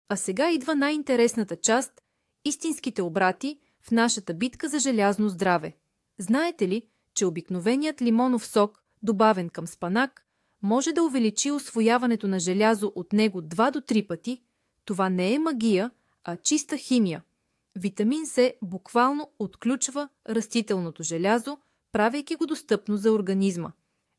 А сега идва най-интересната част – истинските обрати в нашата битка за желязно здраве. Знаете ли, че обикновеният лимонов сок, добавен към спанак, може да увеличи усвояването на желязо от него 2 до 3 пъти? Това не е магия, а чиста химия. Витамин С буквално отключва растителното желязо, правейки го достъпно за организма.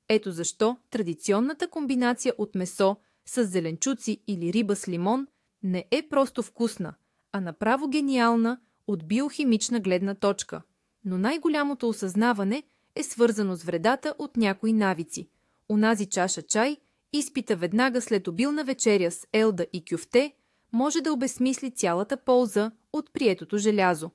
Ето защо традиционната комбинация от месо с зеленчуци или риба с лимон не е просто вкусна, а направо гениална от биохимична гледна точка. Но най-голямото осъзнаване е свързано с вредата от някои навици. Унази чаша чай, изпита веднага след обилна вечеря с елда и кюфте, може да обезсмисли цялата полза от приетото желязо.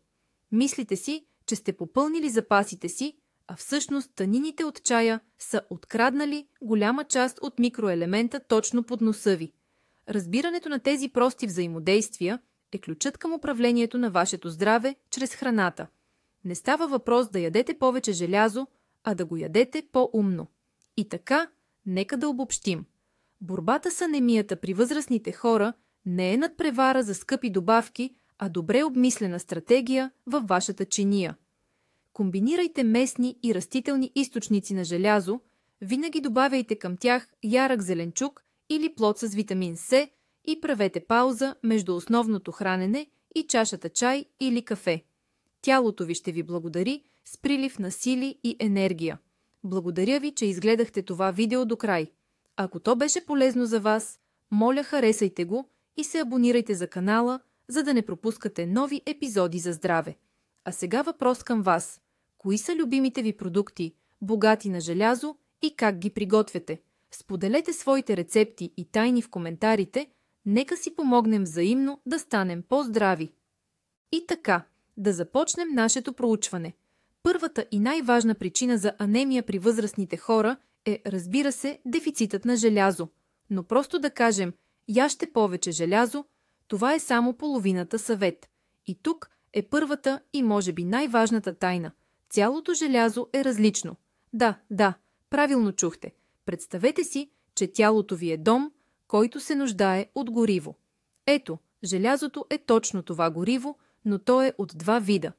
Мислите си, че сте попълнили запасите си, а всъщност танините от чая са откраднали голяма част от микроелемента точно под носа ви. Разбирането на тези прости взаимодействия е ключът към управлението на вашето здраве чрез храната. Не става въпрос да ядете повече желязо, а да го ядете по-умно. И така, нека да обобщим. Борбата с анемията при възрастните хора не е надпревара за скъпи добавки, а добре обмислена стратегия във вашата чиния. Комбинирайте местни и растителни източници на желязо, винаги добавяйте към тях ярък зеленчук или плод с витамин С и правете пауза между основното хранене и чашата чай или кафе. Тялото ви ще ви благодари с прилив на сили и енергия. Благодаря ви, че изгледахте това видео до край. Ако то беше полезно за вас, моля харесайте го и се абонирайте за канала, за да не пропускате нови епизоди за здраве. А сега въпрос към вас. Кои са любимите ви продукти, богати на желязо и как ги приготвяте? Споделете своите рецепти и тайни в коментарите, нека си помогнем взаимно да станем по-здрави. И така, да започнем нашето проучване. Първата и най-важна причина за анемия при възрастните хора е, разбира се, дефицитът на желязо. Но просто да кажем, яжте повече желязо, това е само половината съвет. И тук е първата и може би най-важната тайна. Цялото желязо е различно. Да, правилно чухте. Представете си, че тялото ви е дом, който се нуждае от гориво. Ето, желязото е точно това гориво, но то е от 2 вида.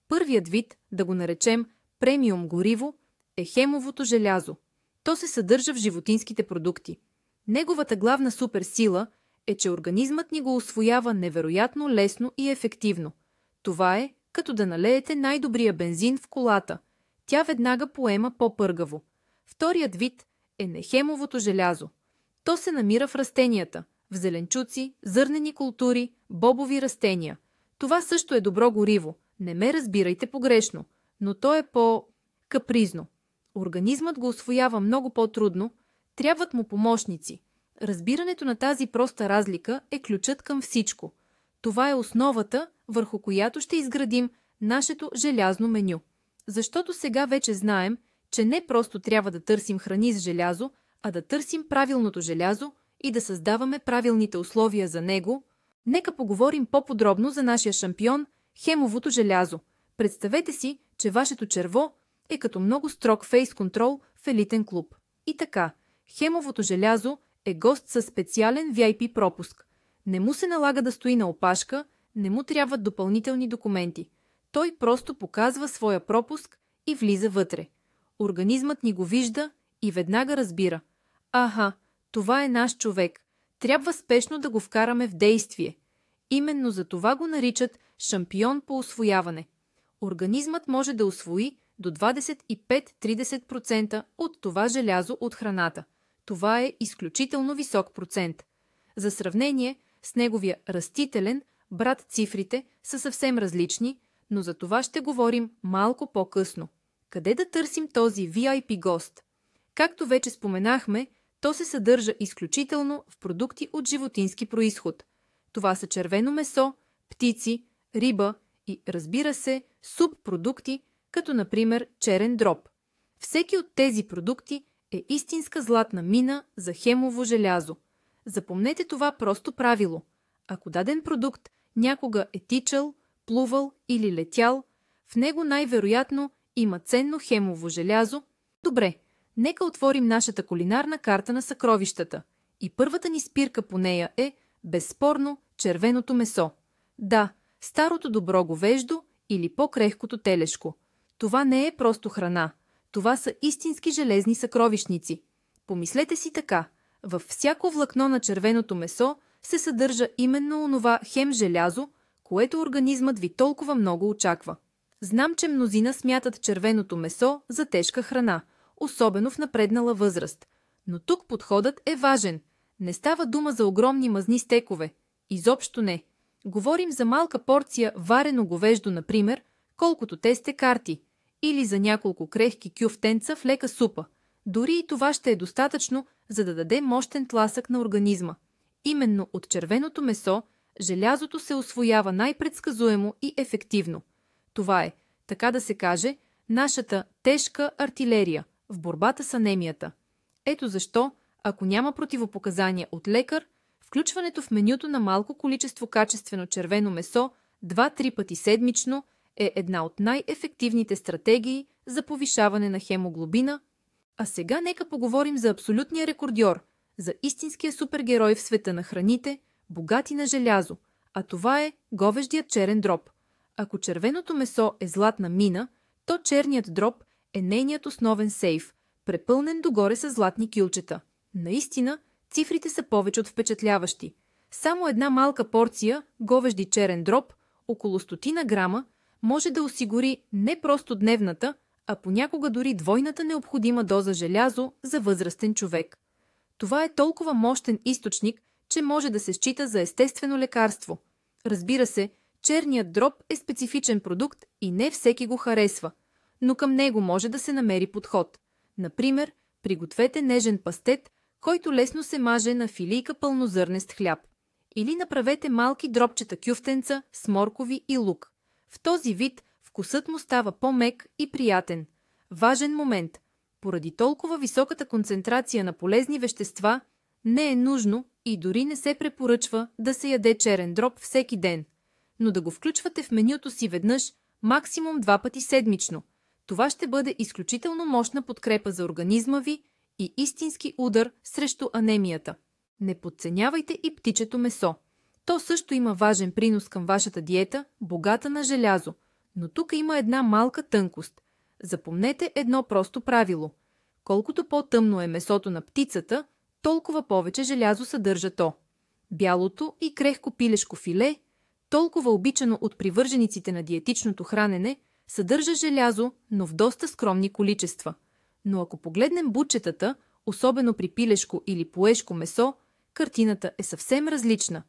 Първият вид, да го наречем премиум гориво, е хемовото желязо. То се съдържа в животинските продукти. Неговата главна суперсила е, че организмът ни го усвоява невероятно лесно и ефективно. Това е като да налеете най-добрия бензин в колата. Тя веднага поема по-пъргаво. Вторият вид е нехемовото желязо. То се намира в растенията, в зеленчуци, зърнени култури, бобови растения. Това също е добро гориво, не ме разбирайте погрешно, но то е по-капризно. Организмът го усвоява много по-трудно, трябват му помощници. Разбирането на тази проста разлика е ключът към всичко. Това е основата, върху която ще изградим нашето желязно меню. Защото сега вече знаем, че не просто трябва да търсим храни с желязо, а да търсим правилното желязо и да създаваме правилните условия за него. Нека поговорим по-подробно за нашия шампион – хемовото желязо. Представете си, че вашето черво е като много строг фейс-контрол в елитен клуб. И така, хемовото желязо е гост със специален VIP пропуск. Не му се налага да стои на опашка, не му трябват допълнителни документи. Той просто показва своя пропуск и влиза вътре. Организмът ни го вижда и веднага разбира. Аха, това е наш човек. Трябва спешно да го вкараме в действие. Именно за това го наричат шампион по усвояване. Организмът може да усвои до 25-30% от това желязо от храната. Това е изключително висок процент. За сравнение, с неговия растителен брат цифрите са съвсем различни, но за това ще говорим малко по-късно. Къде да търсим този VIP гост? Както вече споменахме, то се съдържа изключително в продукти от животински произход. Това са червено месо, птици, риба и, разбира се, субпродукти, като например черен дроб. Всеки от тези продукти е истинска златна мина за хемово желязо. Запомнете това просто правило. Ако даден продукт някога е тичал, плувал или летял, в него най-вероятно има ценно хемово желязо. Добре, нека отворим нашата кулинарна карта на съкровищата. И първата ни спирка по нея е, безспорно, червеното месо. Да, старото добро говеждо или по-крехкото телешко. Това не е просто храна. Това са истински железни съкровищници. Помислете си така. Във всяко влакно на червеното месо се съдържа именно онова хем желязо, което организмът ви толкова много очаква. Знам, че мнозина смятат червеното месо за тежка храна, особено в напреднала възраст. Но тук подходът е важен. Не става дума за огромни мазни стекове. Изобщо не. Говорим за малка порция варено говеждо, например, колкото те сте карти, или за няколко крехки кюфтенца в лека супа. Дори и това ще е достатъчно, за да даде мощен тласък на организма. Именно от червеното месо желязото се усвоява най-предсказуемо и ефективно. Това е, така да се каже, нашата тежка артилерия в борбата с анемията. Ето защо, ако няма противопоказания от лекар, включването в менюто на малко количество качествено червено месо 2-3 пъти седмично е една от най-ефективните стратегии за повишаване на хемоглобина. А сега нека поговорим за абсолютния рекордьор, за истинския супергерой в света на храните, богати на желязо, а това е говеждият черен дроб. Ако червеното месо е златна мина, то черният дроб е нейният основен сейф, препълнен догоре с златни кюлчета. Наистина, цифрите са повече от впечатляващи. Само една малка порция говежди черен дроб, около 100 грама, може да осигури не просто дневната, а понякога дори двойната необходима доза желязо за възрастен човек. Това е толкова мощен източник, че може да се счита за естествено лекарство. Разбира се, черният дроб е специфичен продукт и не всеки го харесва, но към него може да се намери подход. Например, пригответе нежен пастет, който лесно се маже на филийка пълнозърнест хляб. Или направете малки дробчета кюфтенца с моркови и лук. В този вид вкусът му става по-мек и приятен. Важен момент. Поради толкова високата концентрация на полезни вещества, не е нужно и дори не се препоръчва да се яде черен дроб всеки ден, но да го включвате в менюто си веднъж, максимум 2 пъти седмично. Това ще бъде изключително мощна подкрепа за организма ви и истински удар срещу анемията. Не подценявайте и птичето месо. То също има важен принос към вашата диета, богата на желязо. Но тук има една малка тънкост. Запомнете едно просто правило. Колкото по-тъмно е месото на птицата, толкова повече желязо съдържа то. Бялото и крехко пилешко филе, толкова обичано от привържениците на диетичното хранене, съдържа желязо, но в доста скромни количества. Но ако погледнем бутчетата, особено при пилешко или поешко месо, картината е съвсем различна.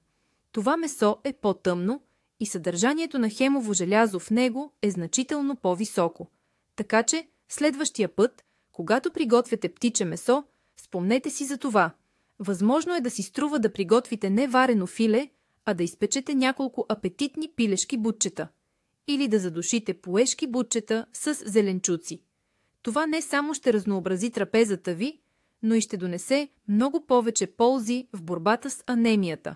Това месо е по-тъмно и съдържанието на хемово желязо в него е значително по-високо. Така че, следващия път, когато приготвяте птиче месо, спомнете си за това. Възможно е да си струва да приготвите не варено филе, а да изпечете няколко апетитни пилешки бутчета. Или да задушите поешки бутчета с зеленчуци. Това не само ще разнообрази трапезата ви, но и ще донесе много повече ползи в борбата с анемията.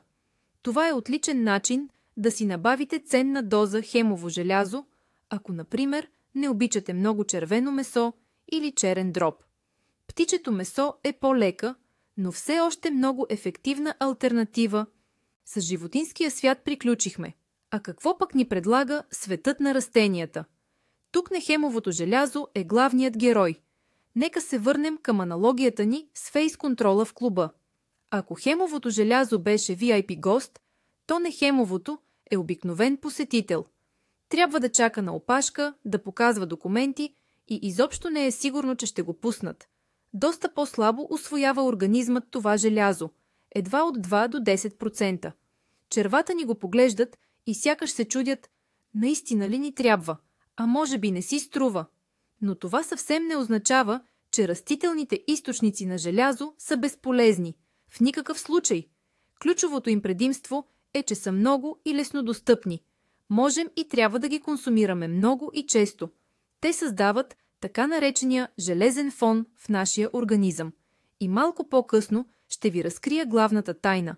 Това е отличен начин да си набавите ценна доза хемово желязо, ако, например, не обичате много червено месо или черен дроб. Птичето месо е по-лека, но все още много ефективна алтернатива. С животинския свят приключихме. А какво пък ни предлага светът на растенията? Тук нехемовото желязо е главният герой. Нека се върнем към аналогията ни с фейс-контрола в клуба. Ако хемовото желязо беше VIP гост, то нехемовото е обикновен посетител. Трябва да чака на опашка, да показва документи и изобщо не е сигурно, че ще го пуснат. Доста по-слабо усвоява организмът това желязо, едва от 2 до 10%. Червата ни го поглеждат и сякаш се чудят, наистина ли ни трябва, а може би не си струва. Но това съвсем не означава, че растителните източници на желязо са безполезни. В никакъв случай. Ключовото им предимство е, че са много и леснодостъпни. Можем и трябва да ги консумираме много и често. Те създават така наречения железен фон в нашия организъм. И малко по-късно ще ви разкрия главната тайна.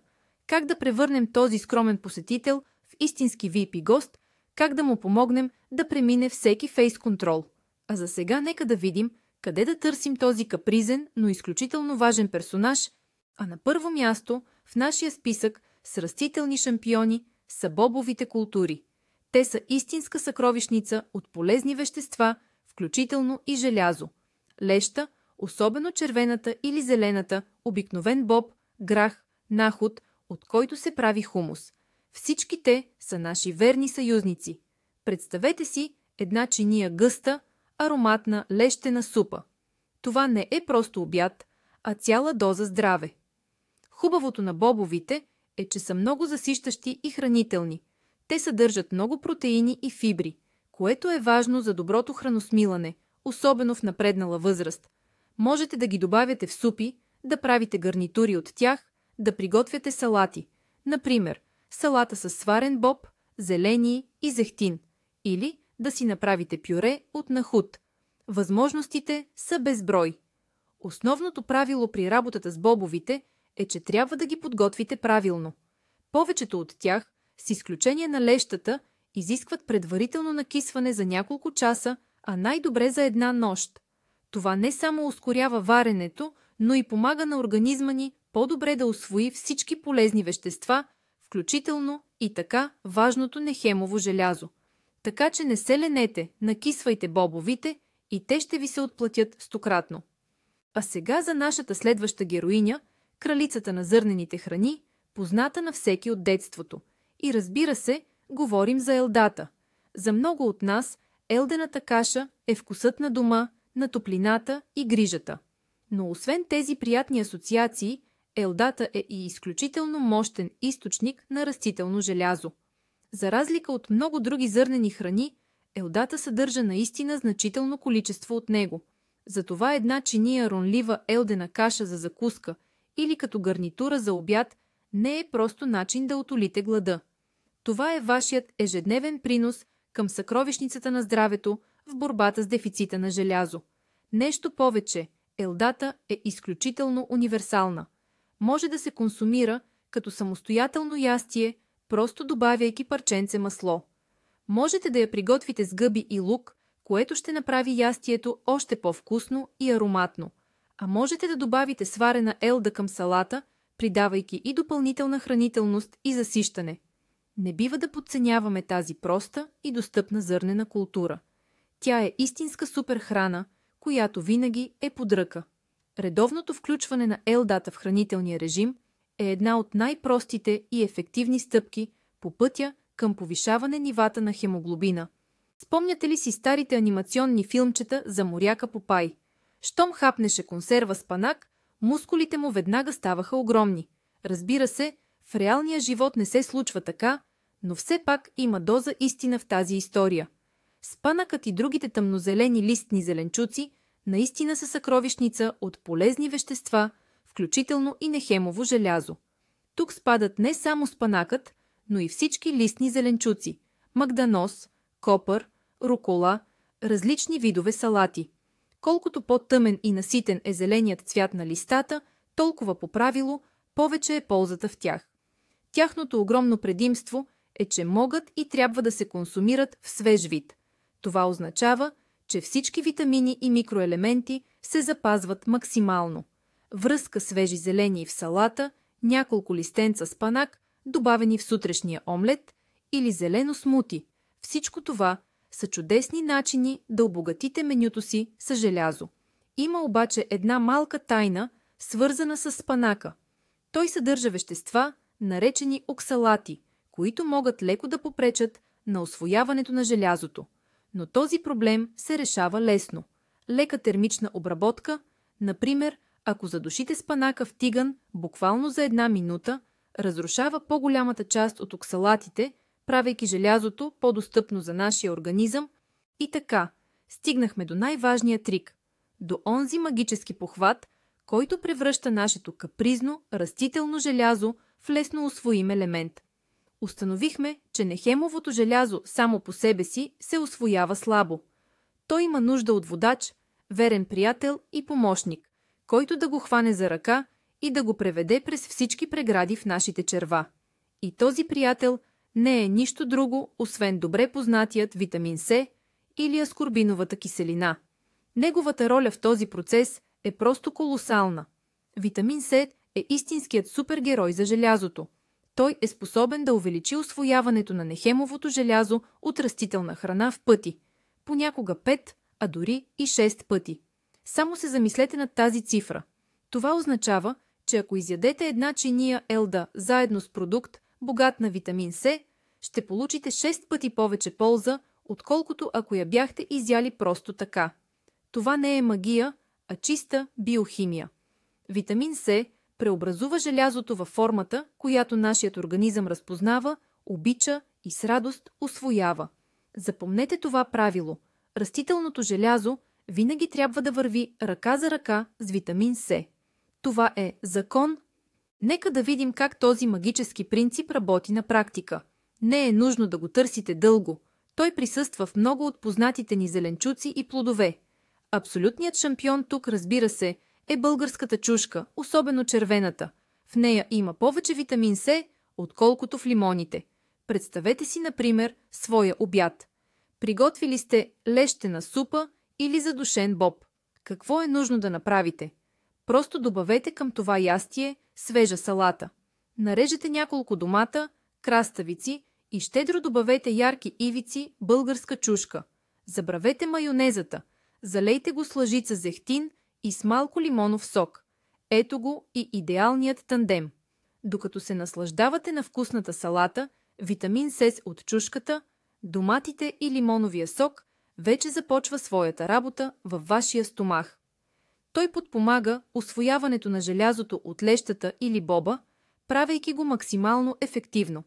Как да превърнем този скромен посетител в истински VIP гост, как да му помогнем да премине всеки фейс-контрол. А за сега нека да видим къде да търсим този капризен, но изключително важен персонаж, а на първо място в нашия списък с растителни шампиони са бобовите култури. Те са истинска съкровищница от полезни вещества, включително и желязо. Леща, особено червената или зелената, обикновен боб, грах, наход, от който се прави хумус. Всички те са наши верни съюзници. Представете си една чиния гъста, ароматна лещена супа. Това не е просто обяд, а цяла доза здраве. Хубавото на бобовите е, че са много засищащи и хранителни. Те съдържат много протеини и фибри, което е важно за доброто храносмилане, особено в напреднала възраст. Можете да ги добавяте в супи, да правите гарнитури от тях, да приготвяте салати. Например, салата с сварен боб, зелени и зехтин. Или да си направите пюре от нахут. Възможностите са безброй. Основното правило при работата с бобовите е, че трябва да ги подготвите правилно. Повечето от тях, с изключение на лещата, изискват предварително накисване за няколко часа, а най-добре за една нощ. Това не само ускорява варенето, но и помага на организма ни по-добре да усвои всички полезни вещества, включително и така важното нехемово желязо. Така че не се ленете, накисвайте бобовите и те ще ви се отплатят стократно. А сега за нашата следваща героиня, кралицата на зърнените храни, позната на всеки от детството. И разбира се, говорим за елдата. За много от нас елдената каша е вкусът на дома, на топлината и грижата. Но освен тези приятни асоциации, елдата е и изключително мощен източник на растително желязо. За разлика от много други зърнени храни, елдата съдържа наистина значително количество от него. Затова една чиния ронлива елдена каша за закуска или като гарнитура за обяд не е просто начин да утолите глада. Това е вашият ежедневен принос към съкровищницата на здравето в борбата с дефицита на желязо. Нещо повече, елдата е изключително универсална. Може да се консумира като самостоятелно ястие, просто добавяйки парченце масло. Можете да я приготвите с гъби и лук, което ще направи ястието още по-вкусно и ароматно. А можете да добавите сварена елда към салата, придавайки и допълнителна хранителност и засищане. Не бива да подценяваме тази проста и достъпна зърнена култура. Тя е истинска суперхрана, която винаги е под ръка. Редовното включване на елдата в хранителния режим е една от най-простите и ефективни стъпки по пътя към повишаване нивата на хемоглобина. Спомняте ли си старите анимационни филмчета за моряка Попай? Щом хапнеше консерва с панак, мускулите му веднага ставаха огромни. Разбира се, в реалния живот не се случва така, но все пак има доза истина в тази история. Спанакът и другите тъмнозелени листни зеленчуци наистина са съкровищница от полезни вещества, включително и нехемово желязо. Тук спадат не само спанакът, но и всички листни зеленчуци – магданоз, копър, рукола, различни видове салати. Колкото по-тъмен и наситен е зеленият цвят на листата, толкова по правило повече е ползата в тях. Тяхното огромно предимство е, че могат и трябва да се консумират в свеж вид. Това означава, че всички витамини и микроелементи се запазват максимално. Връзка свежи зелени в салата, няколко листенца спанак, добавени в сутрешния омлет или зелено смути. Всичко това са чудесни начини да обогатите менюто си с желязо. Има обаче една малка тайна, свързана с спанака. Той съдържа вещества, наречени оксалати, които могат леко да попречат на усвояването на желязото. Но този проблем се решава лесно. Лека термична обработка, например, ако задушите спанака в тиган буквално за 1 минута, разрушава по-голямата част от оксалатите, правейки желязото по-достъпно за нашия организъм. И така, стигнахме до най-важния трик, до онзи магически похват, който превръща нашето капризно, растително желязо в лесно усвоим елемент. Установихме, че нехемовото желязо само по себе си се усвоява слабо. Той има нужда от водач, верен приятел и помощник, който да го хване за ръка и да го преведе през всички прегради в нашите черва. И този приятел не е нищо друго, освен добре познатият витамин С или аскорбиновата киселина. Неговата роля в този процес е просто колосална. Витамин С е истинският супергерой за желязото. Той е способен да увеличи усвояването на нехемовото желязо от растителна храна в пъти. Понякога 5, а дори и 6 пъти. Само се замислете над тази цифра. Това означава, че ако изядете една чиния елда заедно с продукт, богат на витамин С, ще получите 6 пъти повече полза, отколкото ако я бяхте изяли просто така. Това не е магия, а чиста биохимия. Витамин С преобразува желязото във формата, която нашият организъм разпознава, обича и с радост усвоява. Запомнете това правило. Растителното желязо винаги трябва да върви ръка за ръка с витамин С. Това е закон. Нека да видим как този магически принцип работи на практика. Не е нужно да го търсите дълго. Той присъства в много от познатите ни зеленчуци и плодове. Абсолютният шампион тук, разбира се, е българската чушка, особено червената. В нея има повече витамин С, отколкото в лимоните. Представете си, например, своя обяд. Приготвили сте лещена супа или задушен боб. Какво е нужно да направите? Просто добавете към това ястие свежа салата. Нарежете няколко домата, краставици и щедро добавете ярки ивици българска чушка. Забравете майонезата. Залейте го с лъжица зехтин и с малко лимонов сок. Ето го и идеалният тандем. Докато се наслаждавате на вкусната салата, витамин С от чушката, доматите и лимоновия сок вече започва своята работа във вашия стомах. Той подпомага усвояването на желязото от лещата или боба, правейки го максимално ефективно.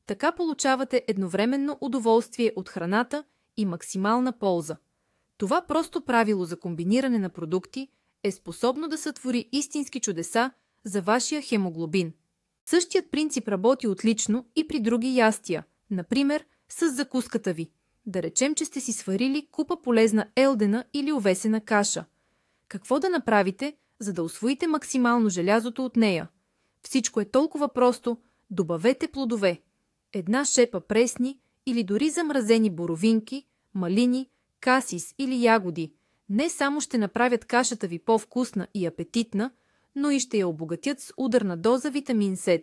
Така получавате едновременно удоволствие от храната и максимална полза. Това просто правило за комбиниране на продукти е способно да сътвори истински чудеса за вашия хемоглобин. Същият принцип работи отлично и при други ястия, например с закуската ви. Да речем, че сте си сварили купа полезна елдена или овесена каша. Какво да направите, за да усвоите максимално желязото от нея? Всичко е толкова просто. Добавете плодове. Една шепа пресни или дори замразени боровинки, малини, касис или ягоди не само ще направят кашата ви по-вкусна и апетитна, но и ще я обогатят с ударна доза витамин С.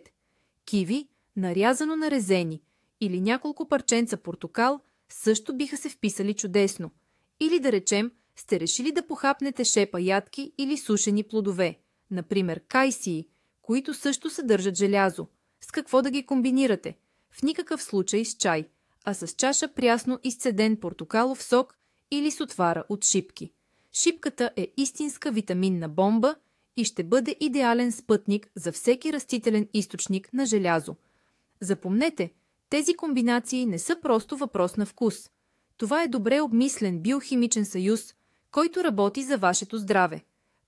Киви, нарязано на резени, или няколко парченца портокал също биха се вписали чудесно. Или да речем, сте решили да похапнете шепа ядки или сушени плодове, например кайсии, които също съдържат желязо. С какво да ги комбинирате? В никакъв случай с чай, а с чаша прясно изцеден портокалов сок или с отвара от шипки. Шипката е истинска витаминна бомба и ще бъде идеален спътник за всеки растителен източник на желязо. Запомнете, тези комбинации не са просто въпрос на вкус. Това е добре обмислен биохимичен съюз, който работи за вашето здраве.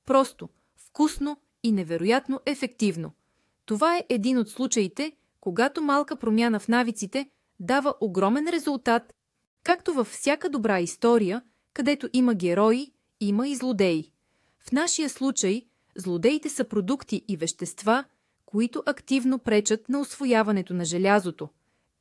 Просто, вкусно и невероятно ефективно. Това е един от случаите, когато малка промяна в навиците дава огромен резултат. Както във всяка добра история, където има герои, има и злодеи. В нашия случай, злодеите са продукти и вещества, които активно пречат на усвояването на желязото.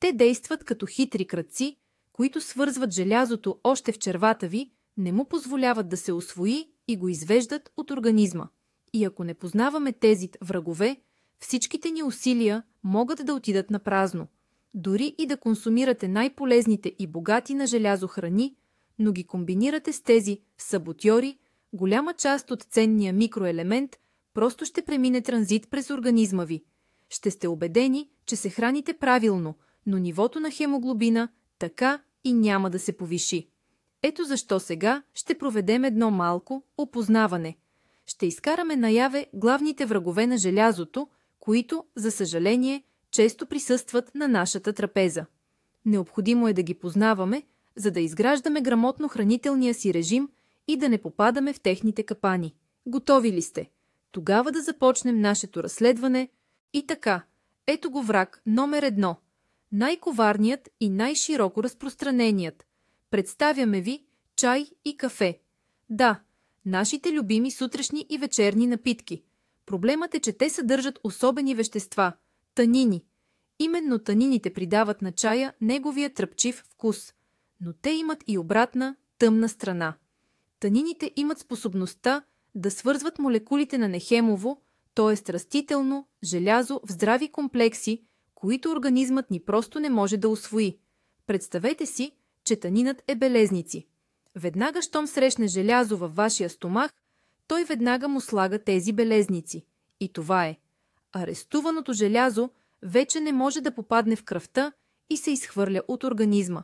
Те действат като хитри крадци, които свързват желязото още в червата ви, не му позволяват да се усвои и го извеждат от организма. И ако не познаваме тези врагове, всичките ни усилия могат да отидат на празно. Дори и да консумирате най-полезните и богати на желязо храни, но ги комбинирате с тези саботьори, голяма част от ценния микроелемент просто ще премине транзит през организма ви. Ще сте убедени, че се храните правилно, но нивото на хемоглобина така и няма да се повиши. Ето защо сега ще проведем едно малко опознаване. Ще изкараме наяве главните врагове на желязото, които, за съжаление, често присъстват на нашата трапеза. Необходимо е да ги познаваме, за да изграждаме грамотно хранителния си режим и да не попадаме в техните капани. Готови ли сте? Тогава да започнем нашето разследване. И така, ето го враг номер 1. Най-коварният и най-широко разпространеният. Представяме ви чай и кафе. Да, нашите любими сутрешни и вечерни напитки. Проблемът е, че те съдържат особени вещества – танини. Именно танините придават на чая неговия тръпчив вкус. Но те имат и обратна, тъмна страна. Танините имат способността да свързват молекулите на нехемово, т.е. растително, желязо в здрави комплекси, които организмът ни просто не може да усвои. Представете си, че танинът е белезници. Веднага, щом срещне желязо във вашия стомах, той веднага му слага тези белезници. И това е. Арестуваното желязо вече не може да попадне в кръвта и се изхвърля от организма.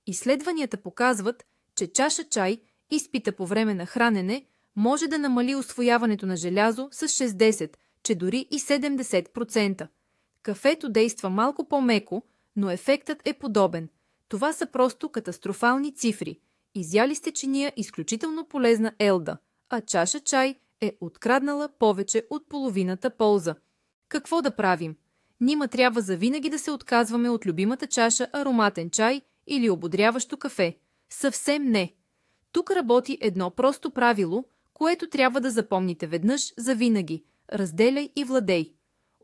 Изследванията показват, че чаша чай, изпита по време на хранене, може да намали усвояването на желязо с 60, че дори и 70%. Кафето действа малко по-меко, но ефектът е подобен. Това са просто катастрофални цифри. Изяли сте чиния изключително полезна елда, а чаша чай е откраднала повече от половината полза. Какво да правим? Нима трябва завинаги да се отказваме от любимата чаша ароматен чай или ободряващо кафе? Съвсем не. Тук работи едно просто правило, което трябва да запомните веднъж завинаги. Разделяй и владей.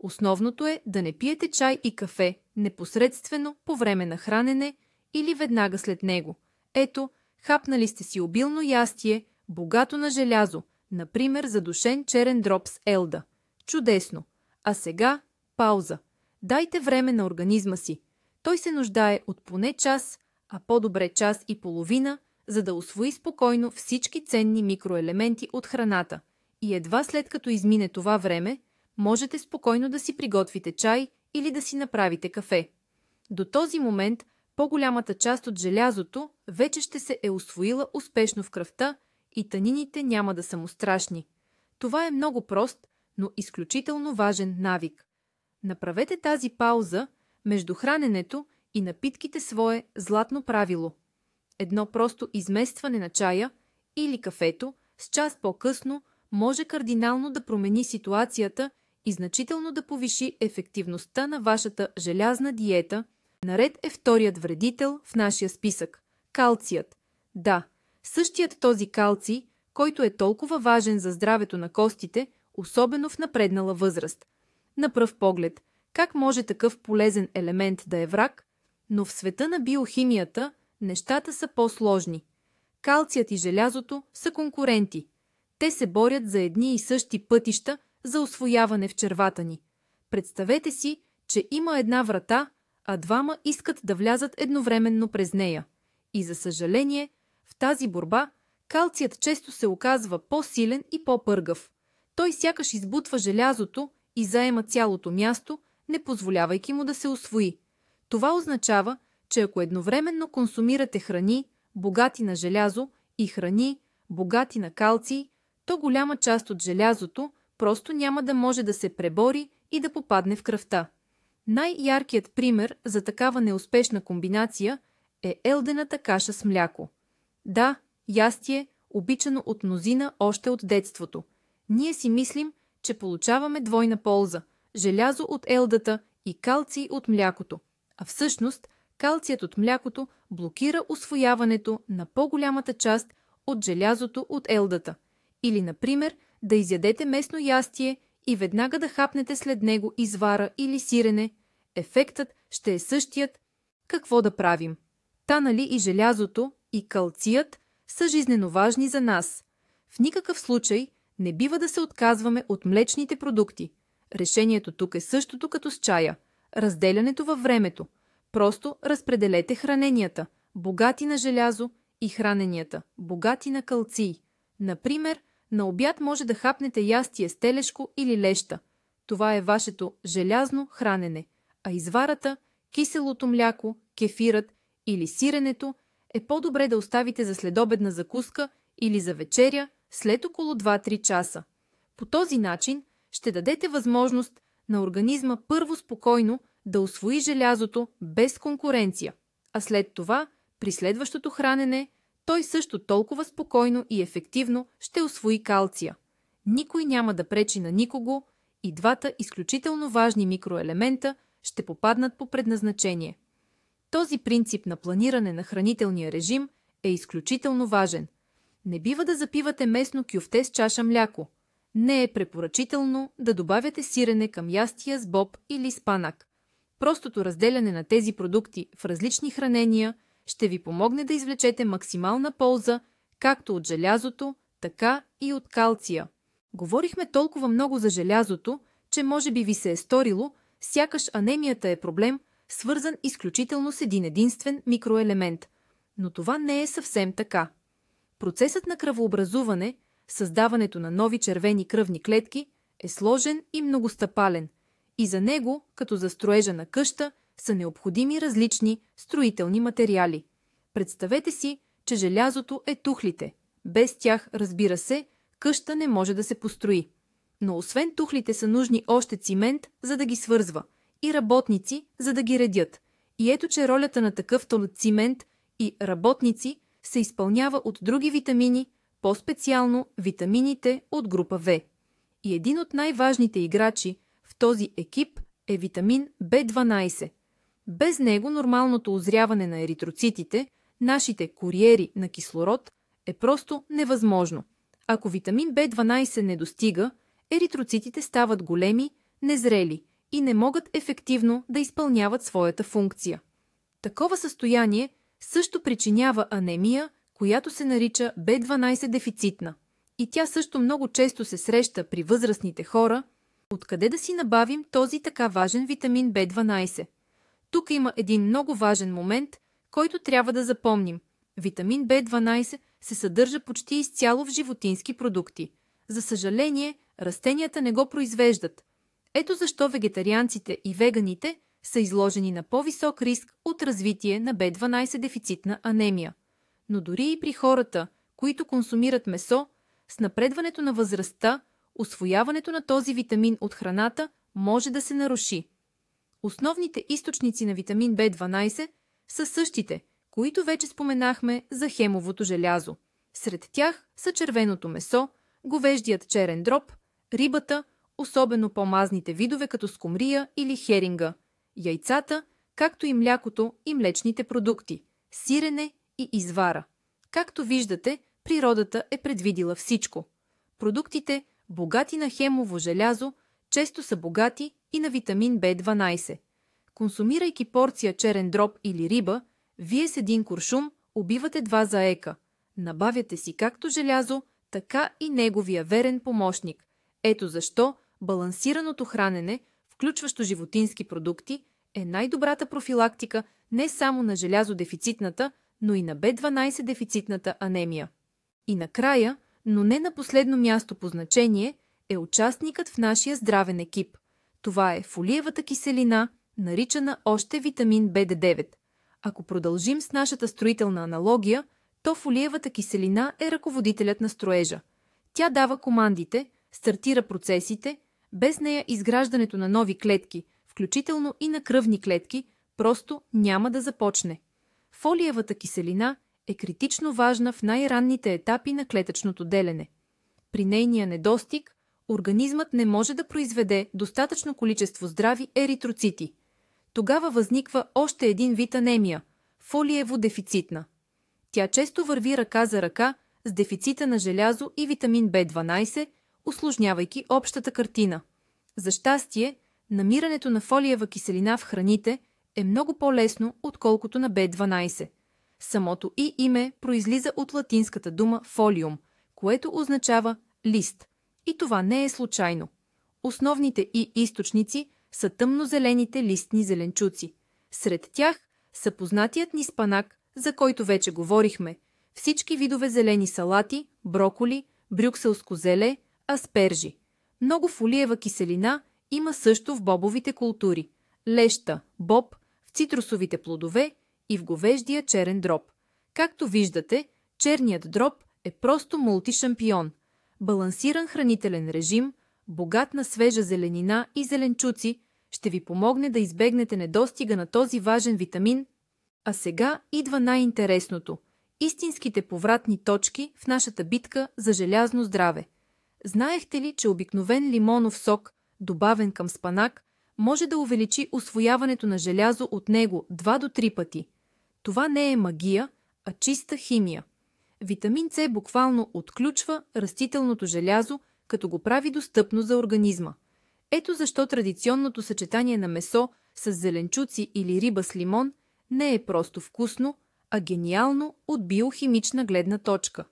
Основното е да не пиете чай и кафе непосредствено по време на хранене или веднага след него. Ето, хапнали сте си обилно ястие, богато на желязо, например задушен черен дроб с елда. Чудесно! А сега пауза. Дайте време на организма си. Той се нуждае от поне час, а по-добре час и половина, за да усвои спокойно всички ценни микроелементи от храната. И едва след като измине това време, можете спокойно да си приготвите чай или да си направите кафе. До този момент по-голямата част от желязото вече ще се е усвоила успешно в кръвта и танините няма да са му страшни. Това е много прост, но изключително важен навик. Направете тази пауза между храненето и напитките свое златно правило. Едно просто изместване на чая или кафето с час по-късно може кардинално да промени ситуацията и значително да повиши ефективността на вашата желязна диета. Наред е вторият вредител в нашия списък – калцият. Да, същият този калций, който е толкова важен за здравето на костите, особено в напреднала възраст. На пръв поглед, как може такъв полезен елемент да е враг? Но в света на биохимията нещата са по-сложни. Калцият и желязото са конкуренти. Те се борят за едни и същи пътища за усвояване в червата ни. Представете си, че има една врата, а двама искат да влязат едновременно през нея. И за съжаление, в тази борба калцият често се оказва по-силен и по-пъргав. Той сякаш избутва желязото и заема цялото място, не позволявайки му да се усвои. Това означава, че ако едновременно консумирате храни, богати на желязо, и храни, богати на калций, то голяма част от желязото просто няма да може да се пребори и да попадне в кръвта. Най-яркият пример за такава неуспешна комбинация е елдената каша с мляко. Да, ястие, обичано от мнозина още от детството. Ние си мислим, че получаваме двойна полза – желязо от елдата и калций от млякото. А всъщност, калцият от млякото блокира усвояването на по-голямата част от желязото от елдата. Или, например, да изядете местно ястие и веднага да хапнете след него извара или сирене. Ефектът ще е същият. Какво да правим? Та нали и желязото, и калцият са жизнено важни за нас. В никакъв случай не бива да се отказваме от млечните продукти. Решението тук е същото като с чая. Разделянето във времето. Просто разпределете храненията, богати на желязо, и храненията, богати на калций. Например, на обяд може да хапнете ястие с телешко или леща. Това е вашето желязно хранене. А изварата, киселото мляко, кефирът или сиренето е по-добре да оставите за следобедна закуска или за вечеря след около 2-3 часа. По този начин ще дадете възможност на организма първо спокойно да усвои желязото без конкуренция, а след това, при следващото хранене, той също толкова спокойно и ефективно ще усвои калция. Никой няма да пречи на никого и двата изключително важни микроелемента ще попаднат по предназначение. Този принцип на планиране на хранителния режим е изключително важен. Не бива да запивате местно кюфте с чаша мляко. Не е препоръчително да добавяте сирене към ястия с боб или спанак. Простото разделяне на тези продукти в различни хранения ще ви помогне да извлечете максимална полза както от желязото, така и от калция. Говорихме толкова много за желязото, че може би ви се е сторило, Сякаш анемията е проблем, свързан изключително с един единствен микроелемент. Но това не е съвсем така. Процесът на кръвообразуване, създаването на нови червени кръвни клетки, е сложен и многостъпален. И за него, като за строежа на къща, са необходими различни строителни материали. Представете си, че желязото е тухлите. Без тях, разбира се, къща не може да се построи. Но освен тухлите са нужни още цимент, за да ги свързва, и работници, за да ги редят. И ето, че ролята на такъв цимент и работници се изпълнява от други витамини, по-специално витамините от група В. И един от най-важните играчи в този екип е витамин B12. Без него нормалното озряване на еритроцитите, нашите куриери на кислород, е просто невъзможно. Ако витамин B12 не достига, еритроцитите стават големи, незрели и не могат ефективно да изпълняват своята функция. Такова състояние също причинява анемия, която се нарича B12 дефицитна. И тя също много често се среща при възрастните хора. Откъде да си набавим този така важен витамин B12? Тук има един много важен момент, който трябва да запомним. Витамин B12 се съдържа почти изцяло в животински продукти. За съжаление, растенията не го произвеждат. Ето защо вегетарианците и веганите са изложени на по-висок риск от развитие на B12 дефицитна анемия. Но дори и при хората, които консумират месо, с напредването на възрастта, усвояването на този витамин от храната може да се наруши. Основните източници на витамин B12 са същите, които вече споменахме за хемовото желязо. Сред тях са червеното месо, говеждият черен дроб, рибата, особено по-мазните видове като скумрия или херинга, яйцата, както и млякото и млечните продукти, сирене и извара. Както виждате, природата е предвидила всичко. Продуктите, богати на хемово желязо, често са богати и на витамин B12. Консумирайки порция черен дроб или риба, вие с един куршум убивате два заека. Набавяте си както желязо, така и неговия верен помощник. Ето защо балансираното хранене, включващо животински продукти, е най-добрата профилактика не само на желязодефицитната, но и на B12 дефицитната анемия. И накрая, но не на последно място по значение, е участникът в нашия здравен екип. Това е фолиевата киселина, наричана още витамин B9. Ако продължим с нашата строителна аналогия, то фолиевата киселина е ръководителят на строежа. Тя дава командите, стартира процесите, без нея изграждането на нови клетки, включително и на кръвни клетки, просто няма да започне. Фолиевата киселина е критично важна в най-ранните етапи на клетъчното делене. При нейния недостиг, организмът не може да произведе достатъчно количество здрави еритроцити. Тогава възниква още един вид анемия – фолиево-дефицитна. Тя често върви ръка за ръка с дефицита на желязо и витамин B12, усложнявайки общата картина. За щастие, намирането на фолиева киселина в храните е много по-лесно, отколкото на B12. Самото и име произлиза от латинската дума фолиум, което означава лист. И това не е случайно. Основните и източници са тъмнозелените листни зеленчуци. Сред тях са познатият ни спанак, за който вече говорихме, всички видове зелени салати, броколи, брюкселско зеле, аспержи. Много фолиева киселина има също в бобовите култури – леща, боб, в цитрусовите плодове и в говеждия черен дроб. Както виждате, черният дроб е просто мултишампион. Балансиран хранителен режим, богат на свежа зеленина и зеленчуци, ще ви помогне да избегнете недостига на този важен витамин. А сега идва най-интересното – истинските повратни точки в нашата битка за желязно здраве. Знаехте ли, че обикновен лимонов сок, добавен към спанак, може да увеличи усвояването на желязо от него 2 до 3 пъти? Това не е магия, а чиста химия. Витамин С буквално отключва растителното желязо, като го прави достъпно за организма. Ето защо традиционното съчетание на месо с зеленчуци или риба с лимон не е просто вкусно, а гениално от биохимична гледна точка.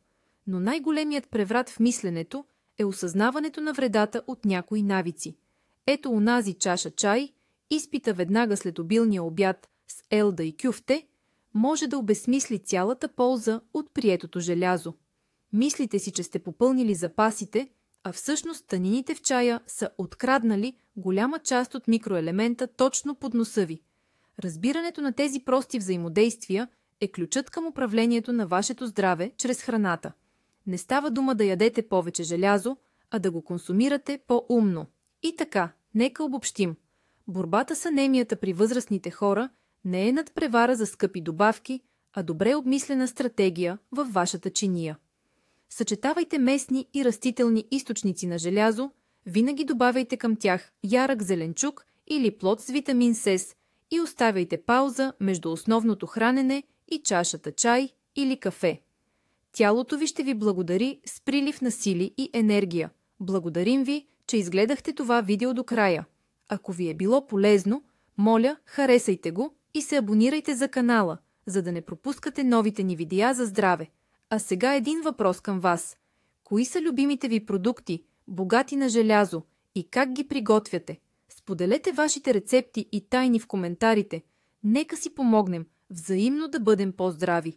Но най-големият преврат в мисленето е осъзнаването на вредата от някои навици. Ето онази чаша чай изпита веднага след обилния обяд с елда и кюфте, може да обезсмисли цялата полза от приетото желязо. Мислите си, че сте попълнили запасите, а всъщност танините в чая са откраднали голяма част от микроелемента точно под носа ви. Разбирането на тези прости взаимодействия е ключът към управлението на вашето здраве чрез храната. Не става дума да ядете повече желязо, а да го консумирате по-умно. И така, нека обобщим. Борбата с анемията при възрастните хора не е надпревара за скъпи добавки, а добре обмислена стратегия във вашата чиния. Съчетавайте местни и растителни източници на желязо, винаги добавяйте към тях ярък зеленчук или плод с витамин С и оставяйте пауза между основното хранене и чашата чай или кафе. Тялото ви ще ви благодари с прилив на сили и енергия. Благодарим ви, че изгледахте това видео до края. Ако ви е било полезно, моля, харесайте го и се абонирайте за канала, за да не пропускате новите ни видеа за здраве. А сега един въпрос към вас. Кои са любимите ви продукти, богати на желязо, и как ги приготвяте? Споделете вашите рецепти и тайни в коментарите. Нека си помогнем взаимно да бъдем по-здрави.